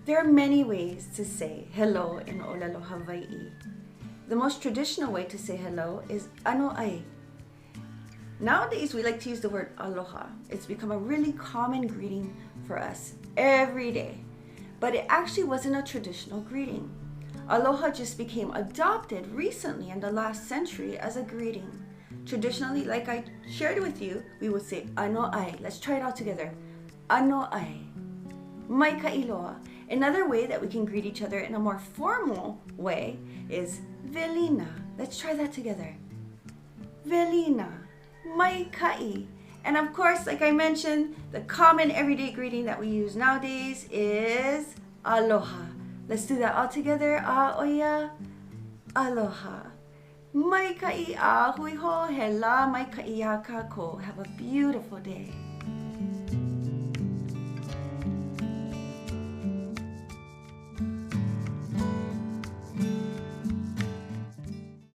There are many ways to say hello in ōlelo Hawai'i. The most traditional way to say hello is ano ai. Nowadays, we like to use the word aloha. It's become a really common greeting for us every day. But it actually wasn't a traditional greeting. Aloha just became adopted recently in the last century as a greeting. Traditionally, like I shared with you, we would say ano ai. Let's try it out together. Ano ai. Mai ka'iloa. Another way that we can greet each other in a more formal way is velina. Let's try that together. Velina. Mai ka'i. And of course, like I mentioned, the common everyday greeting that we use nowadays is aloha. Let's do that all together. A'oia. Aloha. Mai ka'i a hui ho, he la mai ka'i a kākou. Have a beautiful day.